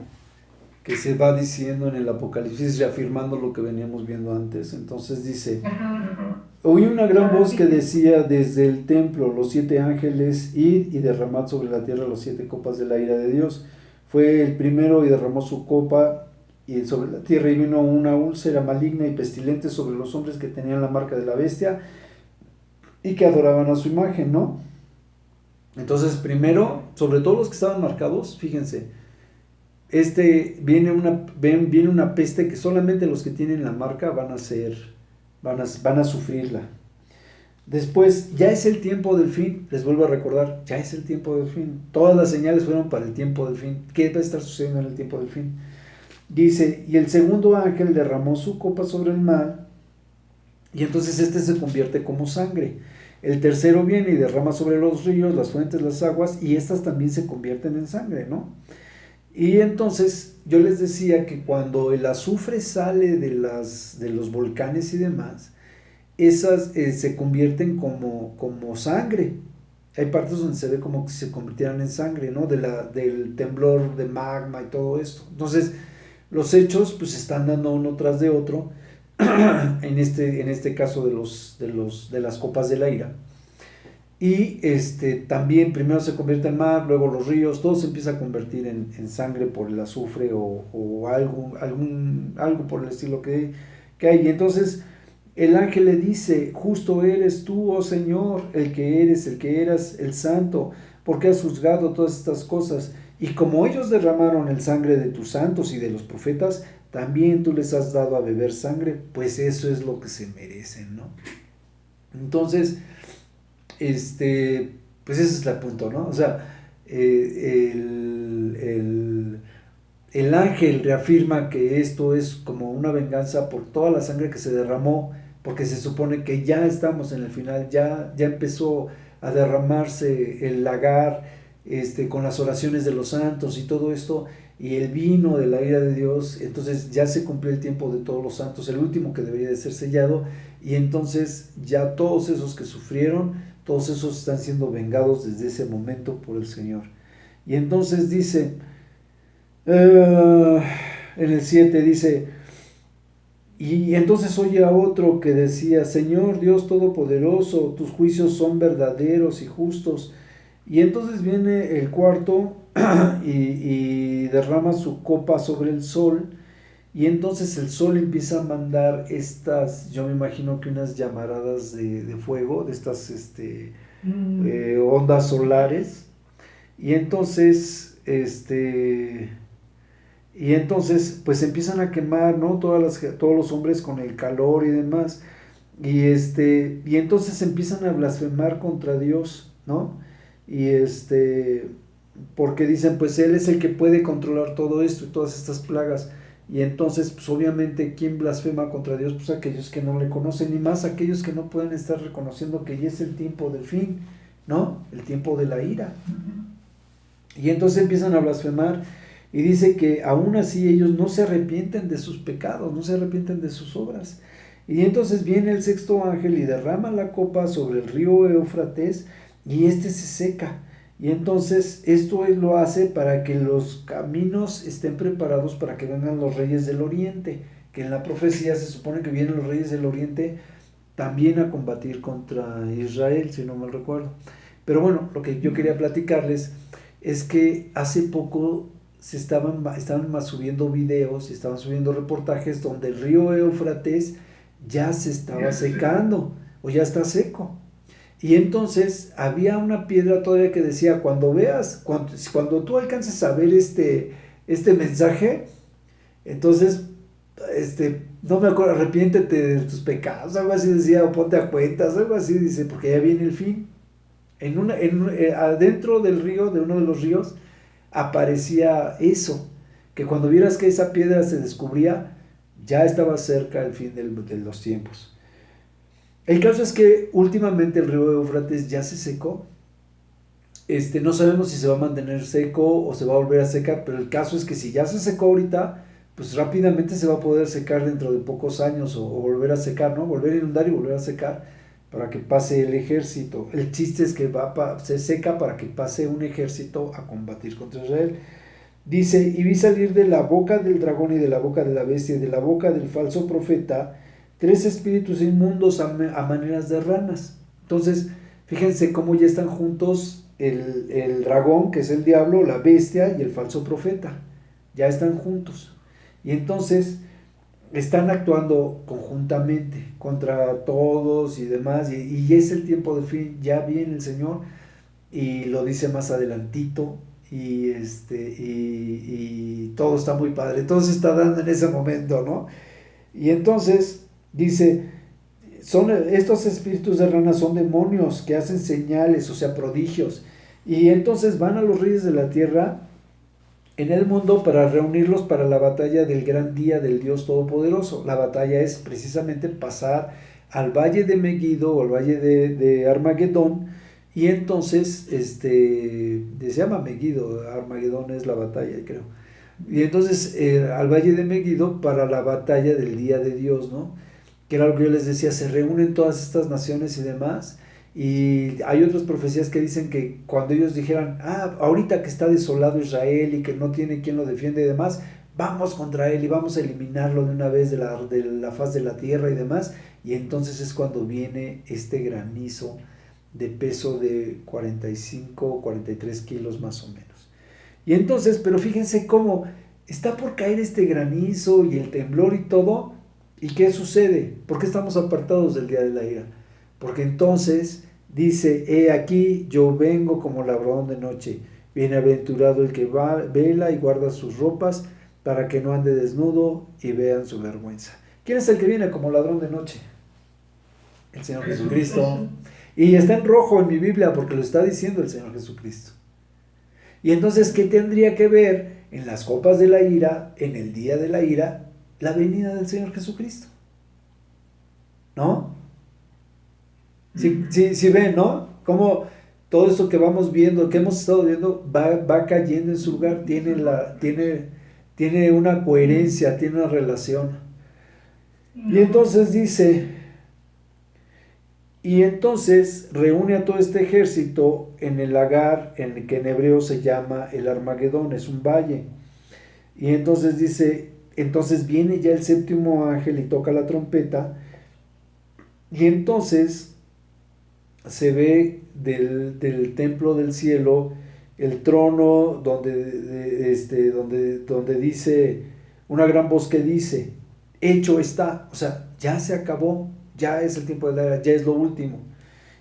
se va diciendo en el Apocalipsis, reafirmando lo que veníamos viendo antes. Entonces dice, oí una gran voz que decía desde el templo, los 7 ángeles, id y derramad sobre la tierra las 7 copas de la ira de Dios. Fue el primero y derramó su copa y sobre la tierra, y vino una úlcera maligna y pestilente sobre los hombres que tenían la marca de la bestia y que adoraban a su imagen, ¿no? Entonces, primero, sobre todos los que estaban marcados, fíjense, viene una peste que solamente los que tienen la marca van a sufrirla. Después, ya es el tiempo del fin, les vuelvo a recordar, ya es el tiempo del fin. Todas las señales fueron para el tiempo del fin. ¿Qué va a estar sucediendo en el tiempo del fin? Dice, y el segundo ángel derramó su copa sobre el mar, y entonces se convierte como sangre. El tercero viene y derrama sobre los ríos, las fuentes, las aguas, y estas también se convierten en sangre, ¿no? Y entonces yo les decía que cuando el azufre sale de los volcanes y demás, esas se convierten como sangre. Hay partes donde se ve como que se convirtieran en sangre, ¿no? Del temblor de magma y todo esto. Entonces, los hechos pues están dando uno tras de otro, en este caso de las copas de la ira. Y también primero se convierte en mar, luego los ríos, todo se empieza a convertir en sangre por el azufre o algo por el estilo que hay. Y entonces el ángel le dice, justo eres tú, oh Señor, el que eras, el santo, porque has juzgado todas estas cosas. Y como ellos derramaron el sangre de tus santos y de los profetas, también tú les has dado a beber sangre, pues eso es lo que se merecen, ¿no? Entonces, pues ese es el punto, ¿no? O sea, el ángel reafirma que esto es como una venganza por toda la sangre que se derramó, porque se supone que ya estamos en el final, ya empezó a derramarse el lagar, con las oraciones de los santos y todo esto, y el vino de la ira de Dios. Entonces ya se cumplió el tiempo de todos los santos, el último que debería de ser sellado, y entonces ya todos esos que sufrieron, todos esos están siendo vengados desde ese momento por el Señor. Y entonces dice, en el 7 dice, y entonces oye a otro que decía, Señor Dios Todopoderoso, tus juicios son verdaderos y justos. Y entonces viene el cuarto y derrama su copa sobre el sol, y entonces el sol empieza a mandar yo me imagino que unas llamaradas de fuego, de estas ondas solares, y entonces pues empiezan a quemar, ¿no? Todos los hombres con el calor y demás, y entonces empiezan a blasfemar contra Dios, ¿no? Y porque dicen, pues Él es el que puede controlar todo esto y todas estas plagas. Y entonces, pues obviamente, ¿quién blasfema contra Dios? Pues aquellos que no le conocen, y más aquellos que no pueden estar reconociendo que ya es el tiempo del fin, ¿no? El tiempo de la ira. Y entonces empiezan a blasfemar y dice que aún así ellos no se arrepienten de sus pecados, no se arrepienten de sus obras. Y entonces viene el sexto ángel y derrama la copa sobre el río Éufrates y este se seca. Y entonces esto él lo hace para que los caminos estén preparados para que vengan los reyes del oriente, que en la profecía se supone que vienen los reyes del oriente también a combatir contra Israel, si no mal recuerdo. Pero bueno, lo que yo quería platicarles es que hace poco estaban subiendo videos, estaban subiendo reportajes donde el río Éufrates ya se estaba secando o ya está seco. Y entonces había una piedra todavía que decía, cuando tú alcances a ver este mensaje, entonces, no me acuerdo, arrepiéntete de tus pecados, algo así decía, o ponte a cuentas, algo así dice, porque ya viene el fin. Adentro del río, de uno de los ríos, aparecía eso, que cuando vieras que esa piedra se descubría, ya estaba cerca el fin de los tiempos. El caso es que últimamente el río Éufrates ya se secó. No sabemos si se va a mantener seco o se va a volver a secar, pero el caso es que si ya se secó ahorita, pues rápidamente se va a poder secar dentro de pocos años o volver a secar, ¿no? Volver a inundar y volver a secar para que pase el ejército. El chiste es que se seca para que pase un ejército a combatir contra Israel. Dice, y vi salir de la boca del dragón y de la boca de la bestia y de la boca del falso profeta 3 espíritus inmundos a maneras de ranas. Entonces, fíjense cómo ya están juntos el dragón, que es el diablo, la bestia y el falso profeta. Ya están juntos. Y entonces están actuando conjuntamente contra todos y demás. Y es el tiempo del fin. Ya viene el Señor y lo dice más adelantito. Y todo está muy padre. Todo se está dando en ese momento, ¿no? Y entonces dice, estos espíritus de rana son demonios que hacen señales, o sea, prodigios. Y entonces van a los reyes de la tierra en el mundo para reunirlos para la batalla del gran día del Dios Todopoderoso. La batalla es precisamente pasar al valle de Megiddo o al valle de Armagedón. Y entonces, se llama Megiddo, Armagedón es la batalla, creo. Y entonces al valle de Megiddo para la batalla del día de Dios, ¿no? Que era lo que yo les decía, se reúnen todas estas naciones y demás, y hay otras profecías que dicen que cuando ellos dijeran, ahorita que está desolado Israel y que no tiene quien lo defiende y demás, vamos contra él y vamos a eliminarlo de una vez de la faz de la tierra y demás, y entonces es cuando viene este granizo de peso de 45, 43 kilos más o menos. Y entonces, pero fíjense cómo está por caer este granizo y el temblor y todo. ¿Y qué sucede? ¿Por qué estamos apartados del día de la ira? Porque entonces dice, he aquí yo vengo como ladrón de noche. Bienaventurado el que vela y guarda sus ropas para que no ande desnudo y vean su vergüenza. ¿Quién es el que viene como ladrón de noche? El Señor Jesucristo. Y está en rojo en mi Biblia porque lo está diciendo el Señor Jesucristo. Y entonces, ¿qué tendría que ver en las copas de la ira, en el día de la ira, la venida del Señor Jesucristo? ¿No? Sí ven, ¿no? Como todo esto que vamos viendo, que hemos estado viendo, va cayendo en su lugar, tiene una coherencia, tiene una relación. Y entonces dice, y entonces reúne a todo este ejército en el lagar, que en hebreo se llama el Armagedón, es un valle. Y entonces dice, entonces viene ya el séptimo ángel y toca la trompeta, y entonces se ve del templo del cielo el trono donde dice una gran voz que dice, hecho está, o sea, ya se acabó, ya es el tiempo de la era, ya es lo último.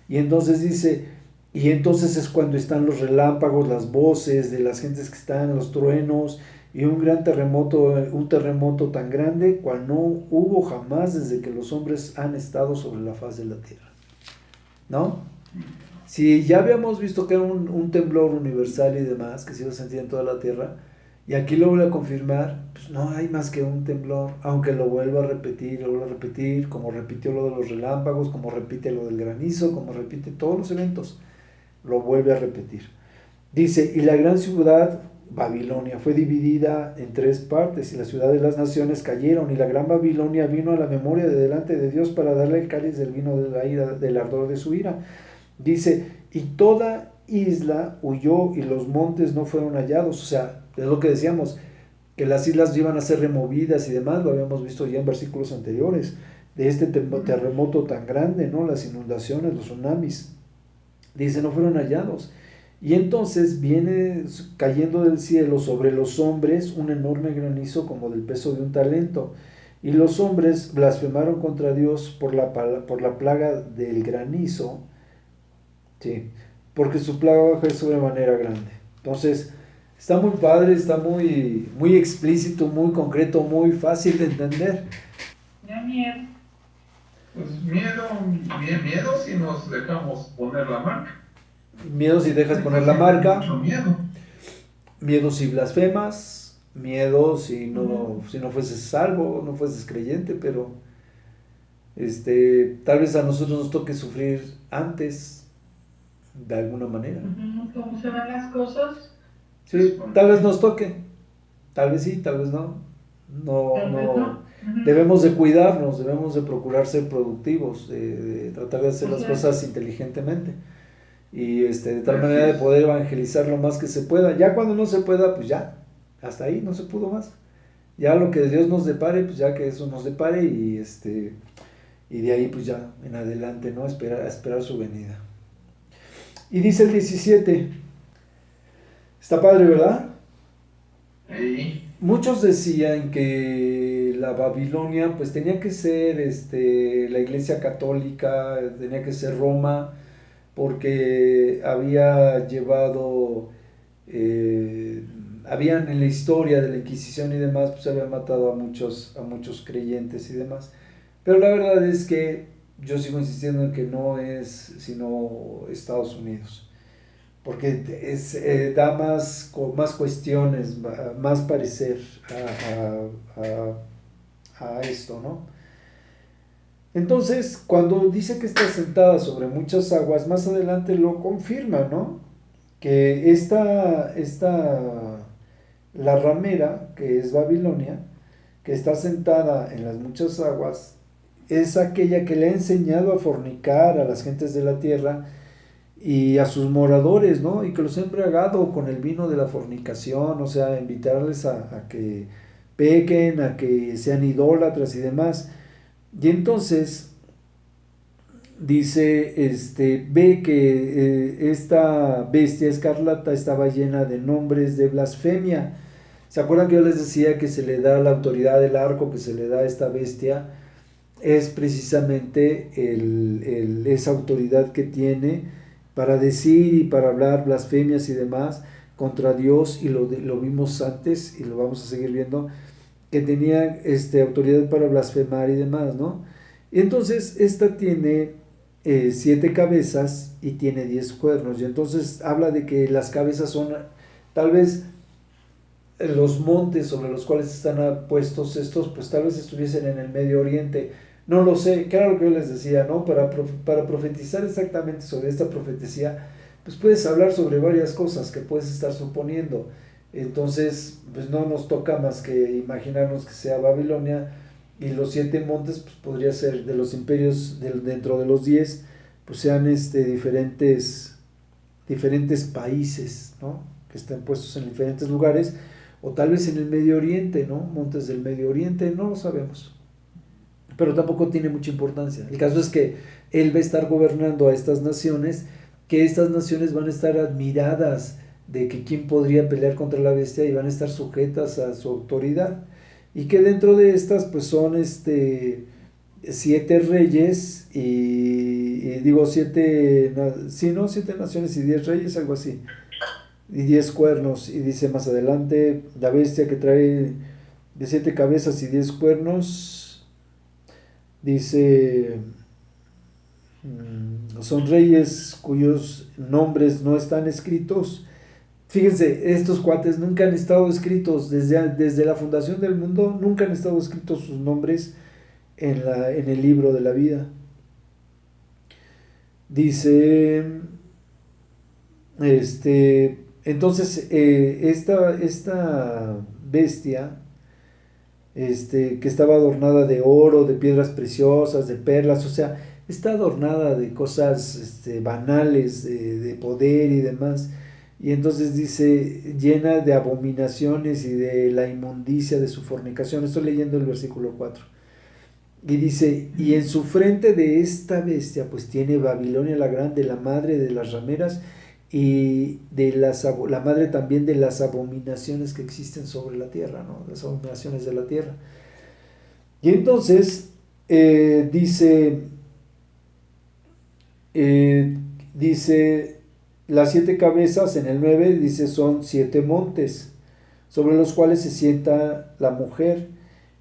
Y entonces dice, y entonces es cuando están los relámpagos, las voces de las gentes que están, los truenos, y un terremoto tan grande cual no hubo jamás desde que los hombres han estado sobre la faz de la tierra. ¿No? Si ya habíamos visto que era un temblor universal y demás, que se iba a sentir en toda la tierra, y aquí lo vuelvo a confirmar, pues no hay más que un temblor, aunque lo vuelva a repetir, como repitió lo de los relámpagos, como repite lo del granizo, como repite todos los eventos, lo vuelve a repetir. Dice, y la gran ciudad, Babilonia, fue dividida en 3 partes, y las ciudades de las naciones cayeron, y la gran Babilonia vino a la memoria de delante de Dios para darle el cáliz del vino de la ira, del ardor de su ira. Dice, y toda isla huyó, y los montes no fueron hallados. O sea, es lo que decíamos, que las islas iban a ser removidas y demás, lo habíamos visto ya en versículos anteriores, de este terremoto tan grande, ¿no? Las inundaciones, los tsunamis. Dice, no fueron hallados. Y entonces viene cayendo del cielo sobre los hombres un enorme granizo como del peso de un talento. Y los hombres blasfemaron contra Dios por la plaga del granizo, ¿sí? Porque su plaga baja es sobremanera grande. Entonces, está muy padre, está muy, muy explícito, muy concreto, muy fácil de entender. Da miedo. Pues miedo si nos dejamos poner la marca. Miedo si dejas poner la marca. Mucho miedo. Miedo si blasfemas. Miedo si no fueses salvo, no fueses creyente, pero tal vez a nosotros nos toque sufrir antes, de alguna manera. ¿Cómo se ven las cosas? Sí, tal vez nos toque, tal vez sí, tal vez no. No. Debemos de cuidarnos, debemos de procurar ser productivos, de tratar de hacer las cosas inteligentemente y de tal manera de poder evangelizar lo más que se pueda. Ya cuando no se pueda, pues ya, hasta ahí no se pudo más. Ya lo que Dios nos depare, pues ya que eso nos depare y de ahí pues ya en adelante, ¿no? Esperar su venida. Y dice el 17, está padre, ¿verdad? Sí. Muchos decían que la Babilonia pues tenía que ser la iglesia católica, tenía que ser Roma, porque había llevado, habían en la historia de la Inquisición y demás, pues habían matado a muchos creyentes y demás. Pero la verdad es que yo sigo insistiendo en que no es sino Estados Unidos, porque da más cuestiones, más parecer a esto, ¿no? Entonces, cuando dice que está sentada sobre muchas aguas, más adelante lo confirma, ¿no? Que la ramera, que es Babilonia, que está sentada en las muchas aguas, es aquella que le ha enseñado a fornicar a las gentes de la tierra y a sus moradores, ¿no? Y que los ha embriagado con el vino de la fornicación, o sea, invitarles a que pequen, a que sean idólatras y demás. Y entonces dice, ve que esta bestia escarlata estaba llena de nombres de blasfemia. ¿Se acuerdan que yo les decía que se le da la autoridad del arco, que se le da a esta bestia? Es precisamente esa autoridad que tiene para decir y para hablar blasfemias y demás contra Dios, y lo vimos antes y lo vamos a seguir viendo, que tenía autoridad para blasfemar y demás, ¿no? Y entonces esta tiene 7 cabezas y tiene 10 cuernos, y entonces habla de que las cabezas son tal vez los montes sobre los cuales están puestos estos, pues tal vez estuviesen en el Medio Oriente. No lo sé, que era lo que yo les decía, ¿no? Para profetizar exactamente sobre esta profecía, pues puedes hablar sobre varias cosas que puedes estar suponiendo. Entonces, pues no nos toca más que imaginarnos que sea Babilonia, y los 7 montes, pues podría ser de los imperios dentro de los 10, pues sean diferentes países, ¿no? Que estén puestos en diferentes lugares, o tal vez en el Medio Oriente, ¿no? Montes del Medio Oriente, no lo sabemos. Pero tampoco tiene mucha importancia. El caso es que él va a estar gobernando a estas naciones, que estas naciones van a estar admiradas de que quién podría pelear contra la bestia, y van a estar sujetas a su autoridad. Y que dentro de estas pues son 7 reyes y digo 7, sí, no, 7 naciones y 10 reyes, algo así. Y 10 cuernos, y dice más adelante, la bestia que trae de 7 cabezas y 10 cuernos, dice, son reyes cuyos nombres no están escritos. Fíjense, estos cuates nunca han estado escritos, desde la fundación del mundo, nunca han estado escritos sus nombres en el libro de la vida. Dice, entonces, esta bestia, que estaba adornada de oro, de piedras preciosas, de perlas, o sea, está adornada de cosas banales, de poder y demás. Y entonces dice, llena de abominaciones y de la inmundicia de su fornicación. Estoy leyendo el versículo 4. Y dice, y en su frente de esta bestia, pues tiene Babilonia la Grande, la madre de las rameras y de la madre también de las abominaciones que existen sobre la tierra, ¿no? Las abominaciones de la tierra. Y entonces dice, las 7 cabezas en el 9, dice, son 7 montes sobre los cuales se sienta la mujer.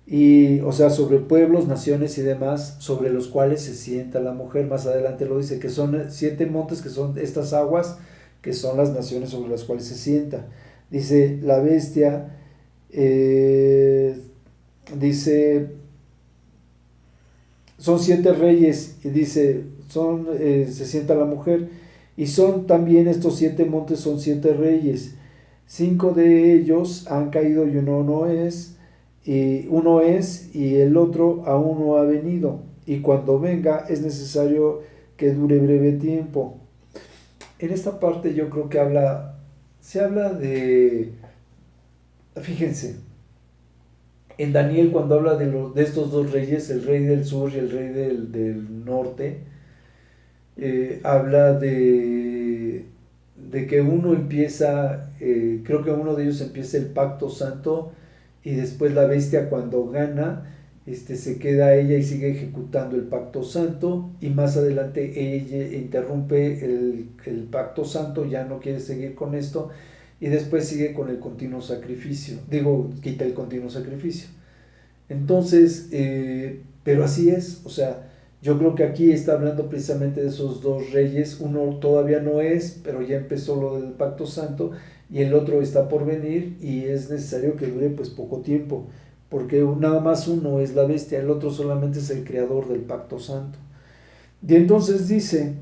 Y, o sea, sobre pueblos, naciones y demás, sobre los cuales se sienta la mujer. Más adelante lo dice, que son 7 montes, que son estas aguas, que son las naciones sobre las cuales se sienta. Dice, la bestia, dice, son 7 reyes, y dice, se sienta la mujer, y son también estos 7 montes, son 7 reyes. 5 de ellos han caído y uno no es, y el otro aún no ha venido, y cuando venga es necesario que dure breve tiempo. En esta parte yo creo que se habla fíjense, en Daniel cuando habla de estos 2 reyes, el rey del sur y el rey del norte, habla de que uno empieza, creo que uno de ellos empieza el pacto santo, y después la bestia cuando gana, se queda ella y sigue ejecutando el pacto santo, y más adelante ella interrumpe el pacto santo, ya no quiere seguir con esto, y después sigue con el continuo sacrificio, quita el continuo sacrificio. Entonces, pero así es, o sea, yo creo que aquí está hablando precisamente de esos 2 reyes, uno todavía no es, pero ya empezó lo del pacto santo, y el otro está por venir, y es necesario que dure pues poco tiempo, porque nada más uno es la bestia, el otro solamente es el creador del pacto santo. Y entonces dice,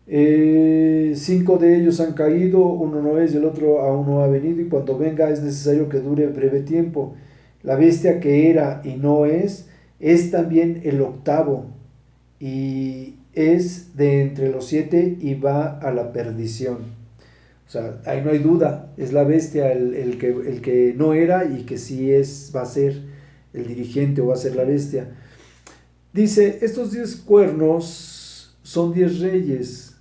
5 de ellos han caído, uno no es y el otro aún no ha venido, y cuando venga es necesario que dure breve tiempo. La bestia que era y no es también el 8º, y es de entre los 7 y va a la perdición. O sea, ahí no hay duda, es la bestia el que no era y que sí va a ser el dirigente o va a ser la bestia. Dice, estos 10 cuernos son 10 reyes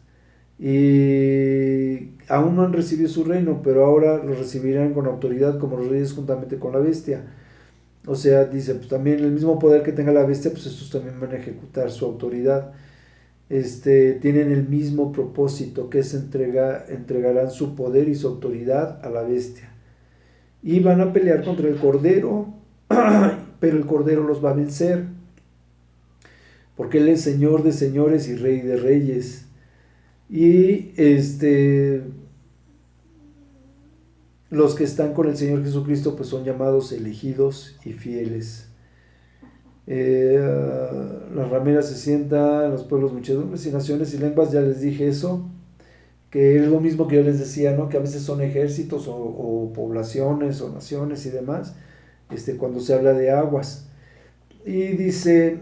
y aún no han recibido su reino, pero ahora lo recibirán con autoridad como los reyes juntamente con la bestia. O sea, dice, pues también el mismo poder que tenga la bestia, pues estos también van a ejecutar su autoridad. Tienen el mismo propósito, que es entregarán su poder y su autoridad a la bestia. Y van a pelear contra el Cordero, pero el Cordero los va a vencer, porque Él es Señor de señores y Rey de reyes. Y los que están con el Señor Jesucristo pues son llamados elegidos y fieles. Las rameras se sientan, los pueblos, muchedumbres y naciones y lenguas, ya les dije eso, que es lo mismo que yo les decía, ¿no? Que a veces son ejércitos o poblaciones o naciones y demás, cuando se habla de aguas. Y dice,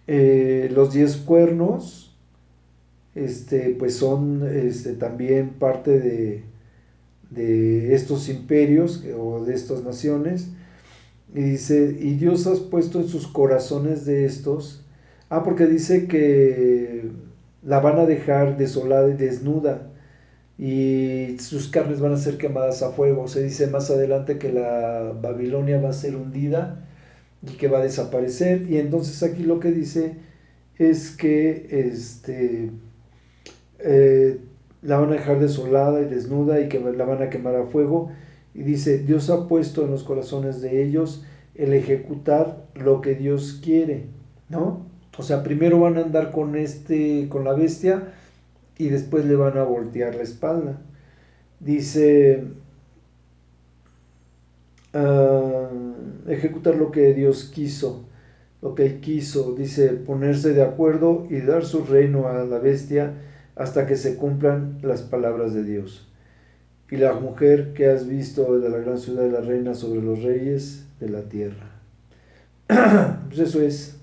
los 10 cuernos, pues son también parte de estos imperios o de estas naciones. Y dice, y Dios has puesto en sus corazones de estos, porque dice que la van a dejar desolada y desnuda, y sus carnes van a ser quemadas a fuego. Se dice más adelante que la Babilonia va a ser hundida y que va a desaparecer, y entonces aquí lo que dice es que la van a dejar desolada y desnuda y que la van a quemar a fuego. Y dice, Dios ha puesto en los corazones de ellos el ejecutar lo que Dios quiere, ¿no? O sea, primero van a andar con la bestia y después le van a voltear la espalda. Dice, ejecutar lo que Dios quiso, lo que Él quiso. Dice, ponerse de acuerdo y dar su reino a la bestia, hasta que se cumplan las palabras de Dios. Y la mujer que has visto de la gran ciudad de la reina sobre los reyes de la tierra. Pues eso es.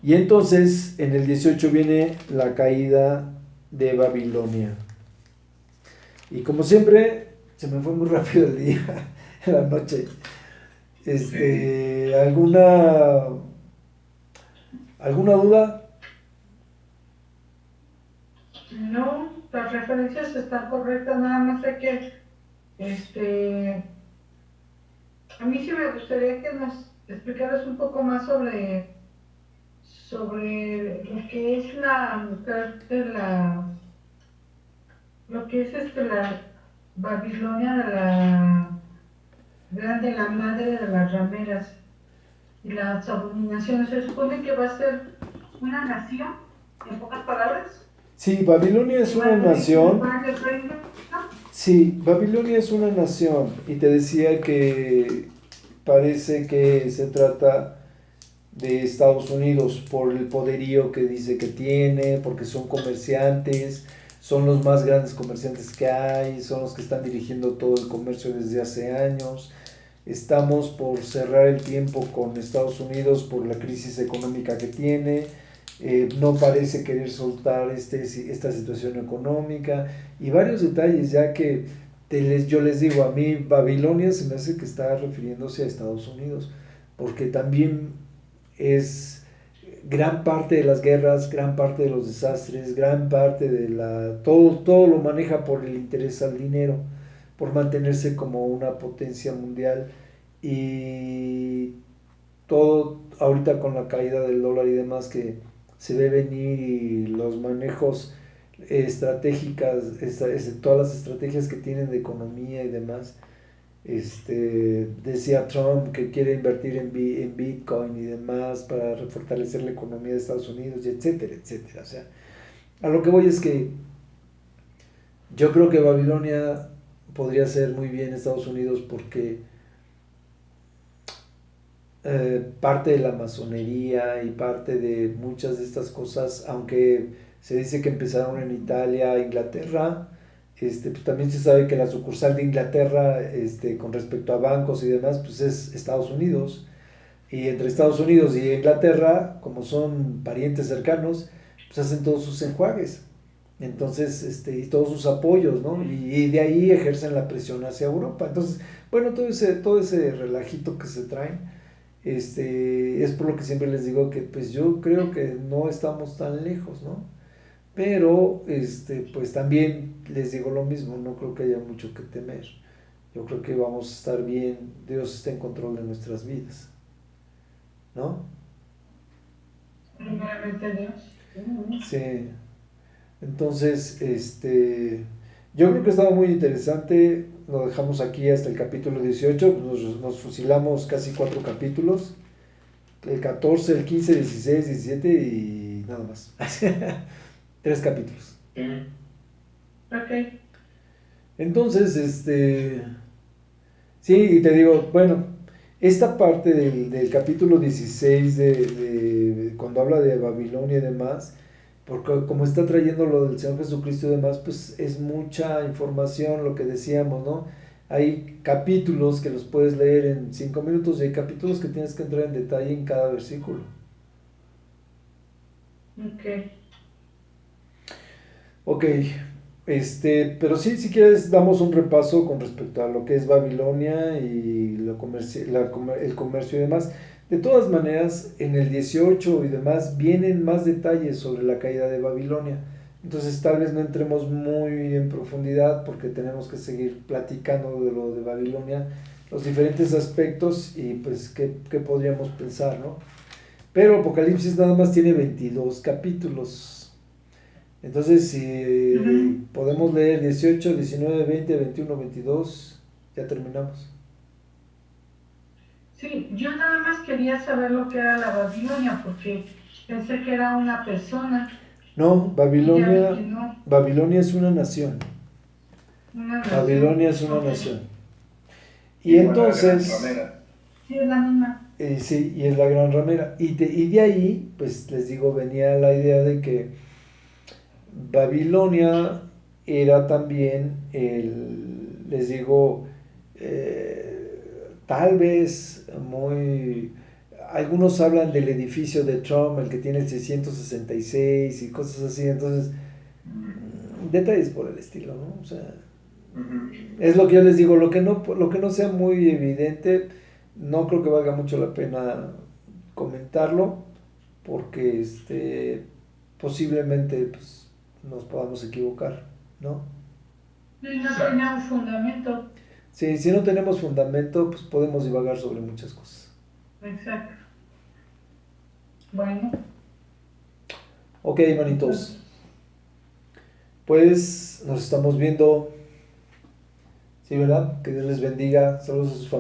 Y entonces en el 18 viene la caída de Babilonia. Y como siempre, se me fue muy rápido el día, la noche. ¿Alguna duda? No, las referencias están correctas, nada más sé que, a mí sí me gustaría que nos explicaras un poco más sobre lo que es la mujer lo que es la Babilonia de la madre de las rameras y las abominaciones. Se supone que va a ser una nación, en pocas palabras. Sí, Babilonia es una nación. Sí, Babilonia es una nación. Y te decía que parece que se trata de Estados Unidos por el poderío que dice que tiene, porque son comerciantes, son los más grandes comerciantes que hay, son los que están dirigiendo todo el comercio desde hace años. Estamos por cerrar el tiempo con Estados Unidos por la crisis económica que tiene. No parece querer soltar esta situación económica y varios detalles, ya que yo les digo, a mí Babilonia se me hace que está refiriéndose a Estados Unidos, porque también es gran parte de las guerras, gran parte de los desastres, gran parte de todo lo maneja por el interés al dinero, por mantenerse como una potencia mundial. Y todo ahorita con la caída del dólar y demás que se ve venir, y los manejos estratégicas, todas las estrategias que tienen de economía y demás. Decía Trump que quiere invertir en Bitcoin y demás para fortalecer la economía de Estados Unidos, y etcétera, etcétera. O sea, a lo que voy es que yo creo que Babilonia podría ser muy bien Estados Unidos, porque parte de la masonería y parte de muchas de estas cosas, aunque se dice que empezaron en Italia, Inglaterra, pues también se sabe que la sucursal de Inglaterra, con respecto a bancos y demás, pues es Estados Unidos. Y entre Estados Unidos y Inglaterra, como son parientes cercanos, pues hacen todos sus enjuagues. Entonces, y todos sus apoyos, ¿no? Y de ahí ejercen la presión hacia Europa. Entonces, bueno, todo ese relajito que se traen, es por lo que siempre les digo que pues yo creo que no estamos tan lejos, ¿no? Pero, pues también les digo lo mismo, no creo que haya mucho que temer. Yo creo que vamos a estar bien, Dios está en control de nuestras vidas, ¿no? Primeramente Dios. Sí. Entonces, yo creo que estaba muy interesante. Lo dejamos aquí hasta el capítulo 18. Nos fusilamos casi 4 capítulos. El 14, el 15, 16, 17 y nada más. 3 capítulos. Ok. Entonces, sí, y te digo, bueno, esta parte del capítulo 16 de cuando habla de Babilonia y demás, porque como está trayendo lo del Señor Jesucristo y demás, pues es mucha información, lo que decíamos, ¿no? Hay capítulos que los puedes leer en 5 minutos y hay capítulos que tienes que entrar en detalle en cada versículo. Ok, pero sí, si quieres damos un repaso con respecto a lo que es Babilonia y el comercio y demás. De todas maneras, en el 18 y demás vienen más detalles sobre la caída de Babilonia. Entonces tal vez no entremos muy en profundidad porque tenemos que seguir platicando de lo de Babilonia, los diferentes aspectos y pues qué podríamos pensar, ¿no? Pero Apocalipsis nada más tiene 22 capítulos. Entonces si podemos leer 18, 19, 20, 21, 22, ya terminamos. Sí, yo nada más quería saber lo que era la Babilonia, porque pensé que era una persona. No, Babilonia, no. Babilonia es una nación. Una nación. Babilonia es una nación. Y sí, entonces... Sí, es la misma. Sí, y es la gran ramera. Y de ahí, pues les digo, venía la idea de que Babilonia era también les digo, tal vez algunos hablan del edificio de Trump, el que tiene el 666 y cosas así, entonces, detalles por el estilo, ¿no? O sea, es lo que yo les digo, lo que no sea muy evidente, no creo que valga mucho la pena comentarlo, porque posiblemente pues, nos podamos equivocar, ¿no? Y no tenía un fundamento. Sí, si no tenemos fundamento, pues podemos divagar sobre muchas cosas. Exacto. Bueno. Ok, manitos. Pues nos estamos viendo. Sí, ¿verdad? Que Dios les bendiga. Saludos a sus familias.